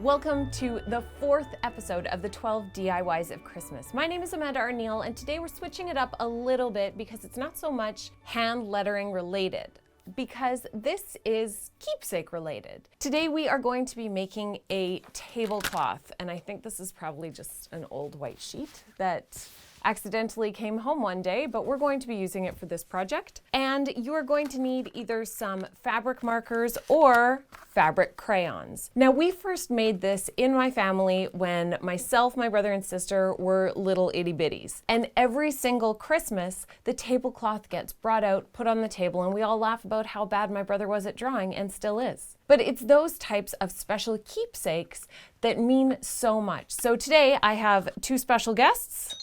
Welcome to the 4th episode of the 12 DIYs of Christmas. My name is Arneill, and today we're switching it up a little bit because it's not so much hand lettering related, because this is keepsake related. Today we are going to be making a tablecloth, and I think this is probably just an old white sheet that accidentally came home one day, but we're going to be using it for this project. And you are going to need either some fabric markers or fabric crayons. Now, we first made this in my family when myself, my brother, and sister were little itty bitties. And every single Christmas, the tablecloth gets brought out, put on the table, and we all laugh about how bad my brother was at drawing, and still is. But it's those types of special keepsakes that mean so much. So today I have two special guests,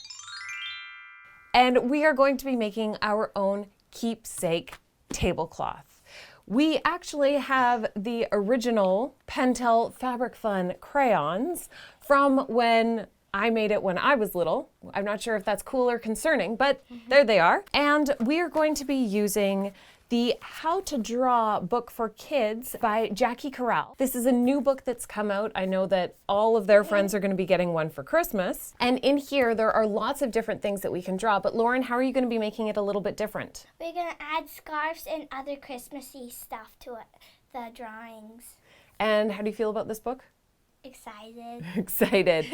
and we are going to be making our own keepsake tablecloth. We actually have the original Pentel Fabric Fun crayons from when I made it when I was little. I'm not sure if that's cool or concerning, but there they are. And we are going to be using the How to Draw book for kids by Jackie Corral. This is a new book that's come out. I know that all of their friends are going to be getting one for Christmas. And in here, there are lots of different things that we can draw. But Lauren, how are you going to be making it a little bit different? We're going to add scarves and other Christmassy stuff to it, the drawings. And how do you feel about this book? Excited. Excited.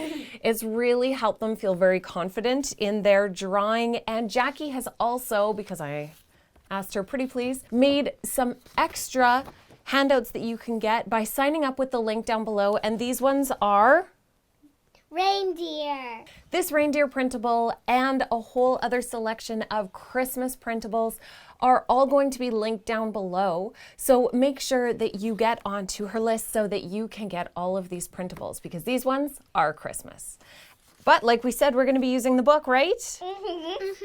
It's really helped them feel very confident in their drawing. And Jackie has also, because I asked her pretty please, made some extra handouts that you can get by signing up with the link down below. And these ones are reindeer. This reindeer printable and a whole other selection of Christmas printables are all going to be linked down below. So make sure that you get onto her list so that you can get all of these printables, because these ones are Christmas. But like we said, we're going to be using the book, right?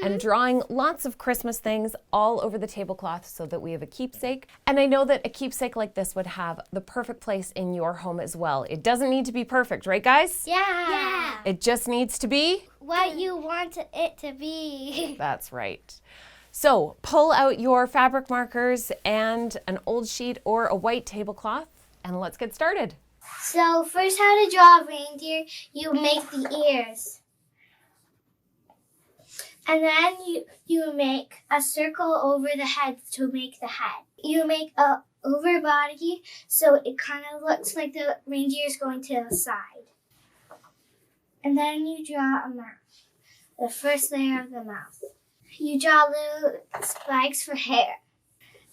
And drawing lots of Christmas things all over the tablecloth so that we have a keepsake. And I know that a keepsake like this would have the perfect place in your home as well. It doesn't need to be perfect, right guys? Yeah. It just needs to be what you want it to be. That's right. So pull out your fabric markers and an old sheet or a white tablecloth, and let's get started. So first, how to draw a reindeer, you make the ears. And then you make a circle over the head to make the head. You make a over body so it kind of looks like the reindeer is going to the side. And then you draw a mouth, the first layer of the mouth. You draw little spikes for hair.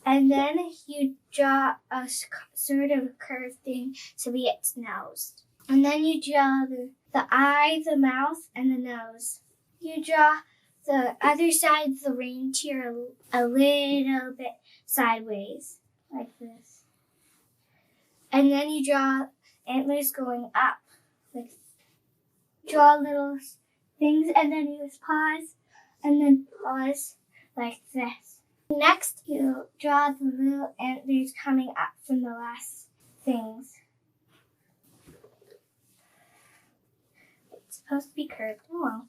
And then you draw a sort of curved thing to be its nose. And then you draw the eye, the mouth, and the nose. You draw the other side of the reindeer a little bit sideways, like this. And then you draw antlers going up. Draw little things, and then use paws, and then paws like this. Next, you draw the little antlers coming up from the last things. It's supposed to be curved. Oh well.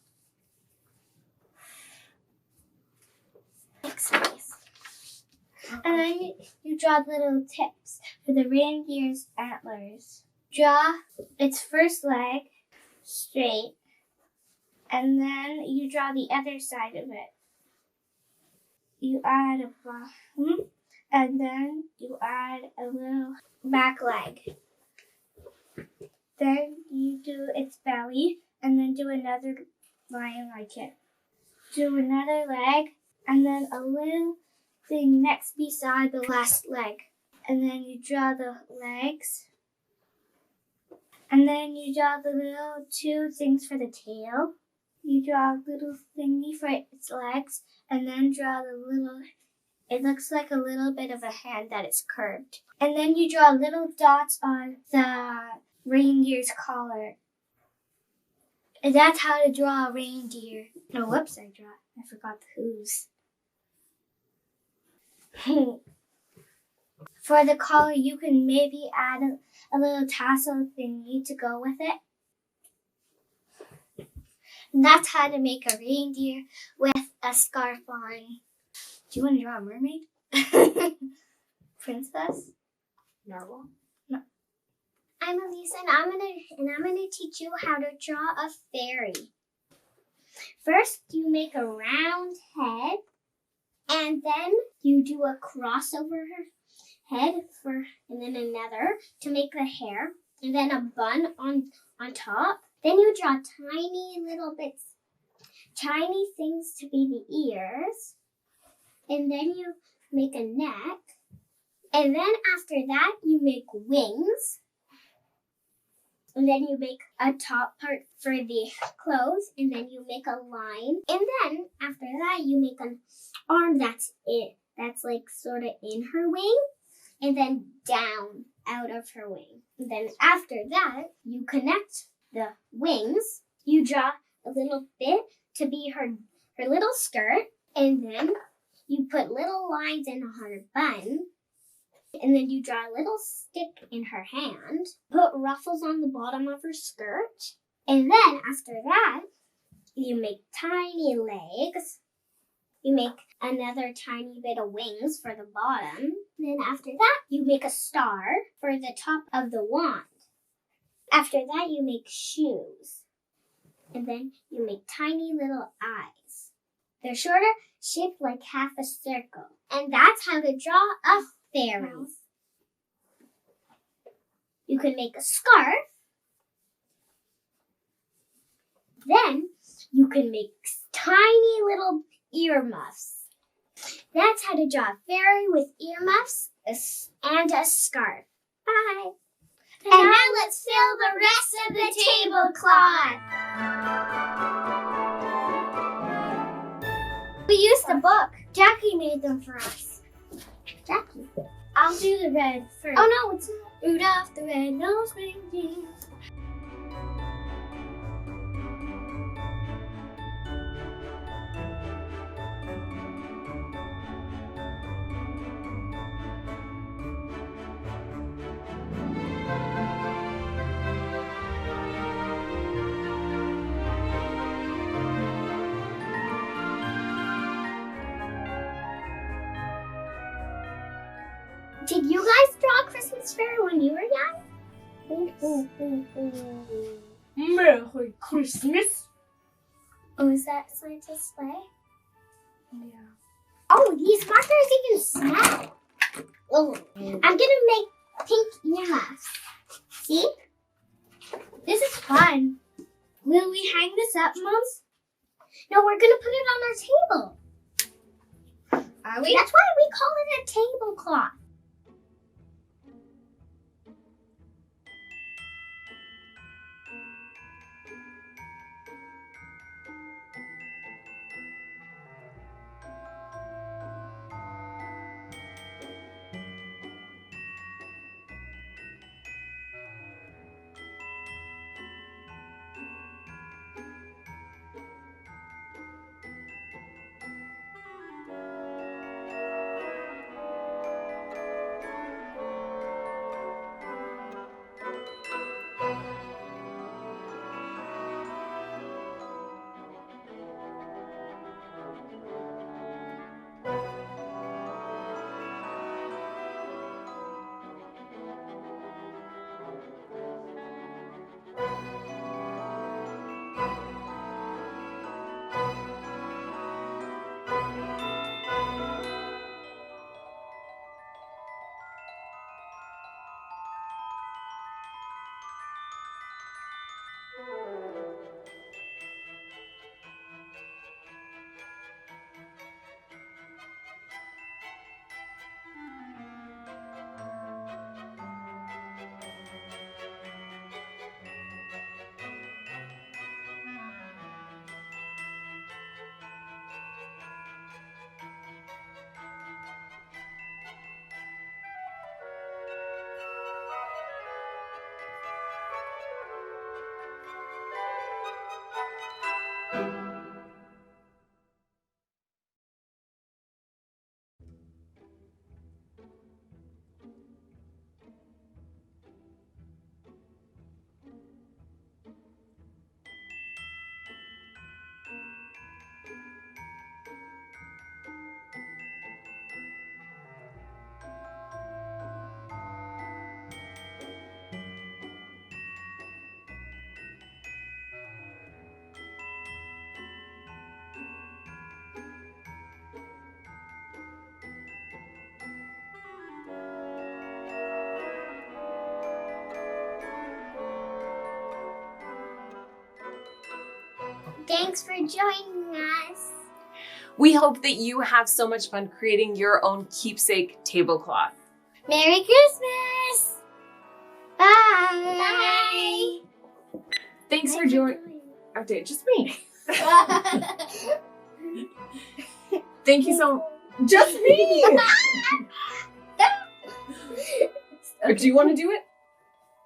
Next space. And then you draw the little tips for the reindeer's antlers. Draw its first leg straight, and then you draw the other side of it. You add a bottom, and then you add a little back leg. Then you do its belly, and then do another line like it. Do another leg, and then a little thing next beside the last leg. And then you draw the legs. And then you draw the little two things for the tail. You draw a little thingy for its legs, and then draw the little, it looks like a little bit of a hand that is curved. And then you draw little dots on the reindeer's collar. And that's how to draw a reindeer. Oh, whoops, I forgot the hooves. For the collar, you can maybe add a little tassel thingy to go with it. And that's how to make a reindeer with a scarf on. Do you want to draw a mermaid? Princess? Narwhal? No. I'm Elisa, and I'm gonna teach you how to draw a fairy. First, you make a round head, and then you do a cross over her head and then another to make the hair, and then a bun on top. Then you draw tiny little bits, tiny things to be the ears, and then you make a neck, and then after that you make wings. And then you make a top part for the clothes, and then you make a line. And then after that, you make an arm that's like sort of in her wing, and then down out of her wing. And then after that, you connect the wings. You draw a little bit to be her little skirt, and then you put little lines in her bun. And then you draw a little stick in her hand, put ruffles on the bottom of her skirt, and then after that, you make tiny legs. You make another tiny bit of wings for the bottom. Then after that, you make a star for the top of the wand. After that, you make shoes. And then you make tiny little eyes. They're sort of shaped like half a circle. And that's how to draw a fairy. You can make a scarf. Then you can make tiny little earmuffs. That's how to draw a fairy with earmuffs and a scarf. Bye. And now let's fill the rest of the tablecloth. We used the book. Jackie made them for us. Jackie. I'll do the red first. Oh no, it's not. Rudolph the red-nosed reindeer. Did you guys draw a Christmas fairy when you were young? Merry Christmas. Oh, is that Santa's sleigh? Yeah. Oh, these markers even smell. Oh, I'm gonna make pink earmuffs. See? This is fun. Will we hang this up, Moms? No, we're gonna put it on our table. Are we? That's why we call it a tablecloth. Thanks for joining us. We hope that you have so much fun creating your own keepsake tablecloth. Merry Christmas! Bye! Thanks for joining. Okay, just me. Thank you so much. Just me! Do you want to do it?